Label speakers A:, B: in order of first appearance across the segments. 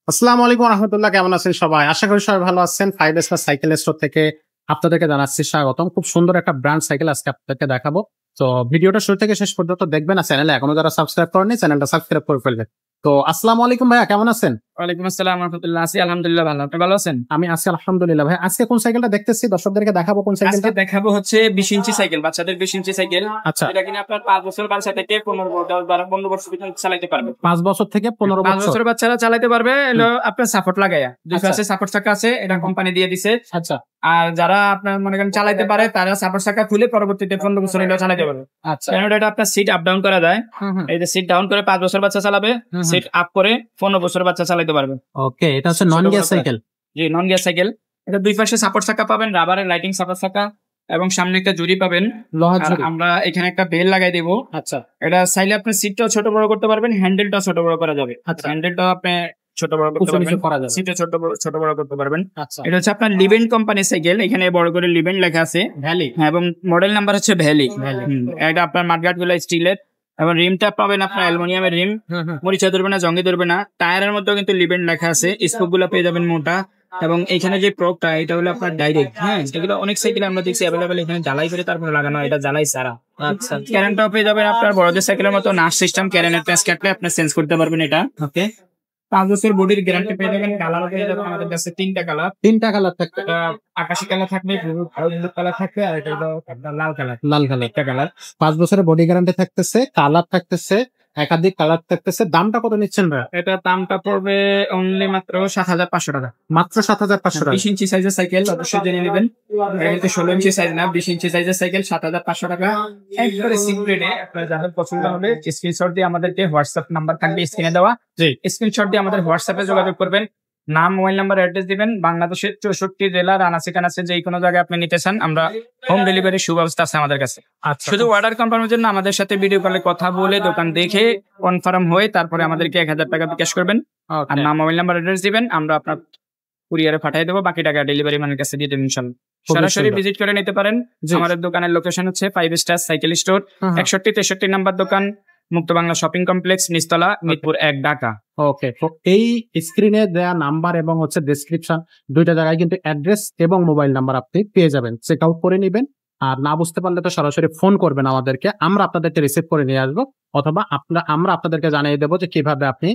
A: আসসালামু আলাইকুম রহমতুল্লাহ, কেমন আছেন সবাই? আশা করি সবাই ভালো আছেন। 5 স্টার সাইকেল স্টোর থেকে আপনাদেরকে জানাচ্ছি স্বাগতম। খুব সুন্দর একটা ব্র্যান্ড সাইকেল আজকে আপনাদেরকে দেখাবো। তো ভিডিওটা শুরু থেকে শেষ পর্যন্ত দেখবেন, আর চ্যানেলে এখনো যারা সাবস্ক্রাইব করেননি চ্যানেলটা সাবস্ক্রাইব করে ফেলবেন। তো আসসালামু আলাইকুম ভাইয়া, কেমন আছেন?
B: ওয়ালাইকুম আসসালাম রাহমাতুল্লাহ। আছি আলহামদুলিল্লাহ ভালো। আপনি ভালো আছেন?
A: আমি আছি আলহামদুলিল্লাহ। ভাই আজকে কোন সাইকেলটা দেখতেছি দর্শকদেরকে দেখাবো, কোন
B: আজকে
A: সাইকেলটা?
B: দেখাবো হচ্ছে 20 ইঞ্চি সাইকেল, বাচ্চাদের 20 ইঞ্চি সাইকেল।
A: আচ্ছা,
B: এটা কিনা আপনার 5 বছর বাচ্চা থেকে 15 বছর পর্যন্ত চালাতে পারবে।
A: 5 বছর থেকে 15
B: 5
A: বছর।
B: বছর বাচ্চারা চালাতে পারবে। এলো আপনার সাপোর্ট লাগায়া, দুই
A: আচ্ছা।
B: পাশে সাপোর্ট চাকা আছে, এটা কোম্পানি দিয়ে দিছে।
A: আচ্ছা
B: আর যারা আপনার মনে করেন চালাতে পারে তারা সাপোর্ট চাকা খুলে পরবর্তীতে 15 বছর এলো চালাতে পারবে।
A: আচ্ছা।
B: কারণ এটা আপনার সিট আপ ডাউন করা যায়। এই যে সিট ডাউন করে 5 বছর বাচ্চা চালাবে, সিট আপ করে 15 বছর বাচ্চা চালাতে পারবে।
A: ওকে, এটা হচ্ছে নন গিয়ার সাইকেল।
B: জি, নন গিয়ার সাইকেল। এটা দুই পাশে সাপোর্ট চাকা পাবেন, রাবারের লাইটিং সাপোর্ট চাকা, এবং সামনে একটা জুড়ি পাবেন।
A: লোহার
B: আর
A: ঝুড়ি।
B: আমরা এখানে একটা বেল লাগাই দেবো।
A: আচ্ছা
B: এটা চাইলে আপনি সিটটাও ছোট বড় করতে পারবেন, হ্যান্ডেলটাও ছোট বড় করা যাবে।
A: আচ্ছা।
B: হ্যান্ডেলটাও আপনি ছোট বড় করতে
A: উঁচু নিচু
B: পারবেন,
A: করা যাবে।
B: সিটে ছোট বড় করতে পারবেন।
A: আচ্ছা।
B: এটা হচ্ছে আপনার লিভেন্ট কোম্পানির সাইকেল, এখানে বড় করে লিভেন্ট লেখা আছে,
A: ভ্যালি।
B: এবং মডেল নাম্বার হচ্ছে ভ্যালি।
A: ভ্যালি।
B: এটা আপনার মাঠগাট গুলো স্টিলের, এবং রিমটা পাবেন আপনার অ্যালুমিনিয়ামের রিম। মরিচা ধরবে না, জঙ্গি ধরবে না। টায়ারের মধ্যেও কিন্তু লিভেন্ট লেখা আছে, স্পোক গুলো পেয়ে যাবেন মোটা। এবং এখানে যে প্রোকটা, এটা হলো আপনার ডাইরেক্ট। হ্যাঁ, এগুলো অনেক সাইকেলে আমরা দেখছি অ্যাভেলেবেল, এখানে জ্বালাই করে তারপরে লাগানো, এটা জ্বালাই ছাড়া।
A: আচ্ছা।
B: ক্যারেনটাও পেয়ে যাবেন আপনার বড়দের সাইকেলের মতো নাচ সিস্টেম, ক্যারেনের প্যাঁচ কাটলে আপনি চেঞ্জ করতে পারবেন এটা।
A: ওকে।
B: 5 বছর বডির গ্যারান্টি পেয়ে যাবেন। কালার পেয়ে যাবেন আমাদের কাছে 3টা কালার।
A: 3টা কালার থাকবে।
B: এটা আকাশি কালার থাকবে, ব্লু কালার থাকবে, আর এটা হলো আপনার লাল কালার।
A: লাল কালার।
B: একটা কালার।
A: 5 বছরের বডি গ্যারান্টি থাকতেছে, কালার থাকতেছে, একাধিক কালার থাকতেছে। দামটা কত নিচ্ছেন ভাই?
B: এটা দামটা পড়বে অনলি মাত্র 7,500 টাকা।
A: মাত্র 7,500 টাকা।
B: 20 ইঞ্চি সাইজের সাইকেল অবশ্যই জেনে নেবেন। এটা কিন্তু 16 ইঞ্চি সাইজ না, 20 ইঞ্চি সাইজের সাইকেল 7,500 টাকা। একবারে সিম্পলেটে আপনার যাদের পছন্দ হবে স্ক্রিনশট দিয়ে আমাদেরকে হোয়াটসঅ্যাপ নাম্বার থাকবে স্ক্রিনে দেওয়া, স্ক্রিনশট দিয়ে আমাদের হোয়াটসঅ্যাপে যোগাযোগ করবেন। নাম, মোবাইল নাম্বার, অ্যাড্রেস দিবেন। বাংলাদেশের 64 জেলার আনাচে কানাচে যে কোনো জায়গায় আপনি নিতে চান, আমরা হোম ডেলিভারির সুব্যবস্থা আছে আমাদের কাছে।
A: আচ্ছা।
B: শুধু অর্ডার কনফার্মের জন্য আমাদের সাথে ভিডিও কলে কথা বলে দোকান দেখে কনফার্ম হয়ে তারপরে আমাদেরকে 1000 টাকা বিকাশ করবেন। আর নাম, মোবাইল নাম্বার, অ্যাড্রেস দিবেন, আমরা আপনার কুরিয়ারে পাঠিয়ে দেবো। বাকি টাকা ডেলিভারি ম্যানের কাছে দিয়ে দেবেন ইনশাআল্লাহ। সরাসরি ভিজিট করে নিতে পারেন। আমাদের দোকানের লোকেশন হচ্ছে 5 স্টার সাইকেল স্টোর, 61-63 নাম্বার দোকান, মুক্ত বাংলা শপিং কমপ্লেক্স, নিচতলা, মিরপুর 1, ঢাকা।
A: ওকে, তো এই স্ক্রিনে দেয়া নাম্বার এবং হচ্ছে ডেসক্রিপশন, দুইটা জায়গায় কিন্তু অ্যাড্রেস এবং মোবাইল নাম্বার আপনি পেয়ে যাবেন। চেক আউট করে নেবেন। আর না বুঝতে পারলে তো সরাসরি ফোন করবেন আমাদেরকে, আমরা আপনাদেরকে রিসিভ করে নিয়ে আসবো, অথবা আমরা আপনাদেরকে জানিয়ে দেবো যে কিভাবে আপনি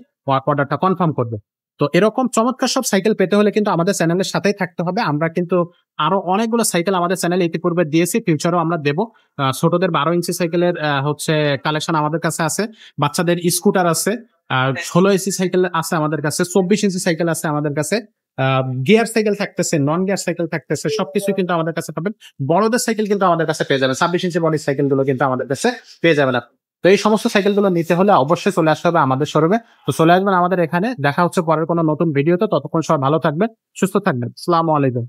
A: অর্ডারটা কনফার্ম করবেন। তো এরকম চমৎকার সব সাইকেল পেতে হলে কিন্তু আমাদের চ্যানেলের সাথেই থাকতে হবে। আমরা কিন্তু আরো অনেকগুলো সাইকেল আমাদের চ্যানেলে ইতিপূর্বে দিয়েছি, ফিউচারও আমরা দেবো। ছোটদের 12 ইঞ্চি সাইকেলের হচ্ছে কালেকশন আমাদের কাছে আছে, বাচ্চাদের স্কুটার আছে, 16 ইঞ্চি সাইকেল আছে আমাদের কাছে, 24 ইঞ্চি সাইকেল আছে আমাদের কাছে, গিয়ার সাইকেল থাকতেছে, নন গিয়ার সাইকেল থাকতেছে, সবকিছু কিন্তু আমাদের কাছে পাবেন। বড়দের সাইকেল কিন্তু আমাদের কাছে পেয়ে যাবেন, 26 ইঞ্চি বডির সাইকেল গুলো কিন্তু আমাদের কাছে পেয়ে যাবেন। তো এই সমস্ত সাইকেল গুলো নিতে হলে অবশ্যই চলে আসতে হবে আমাদের শোরুমে। তো চলে আসবেন আমাদের এখানে। দেখা হচ্ছে পরের কোনো নতুন ভিডিওতে। ততক্ষণ সবাই ভালো থাকবেন, সুস্থ থাকবেন। আসসালামু আলাইকুম।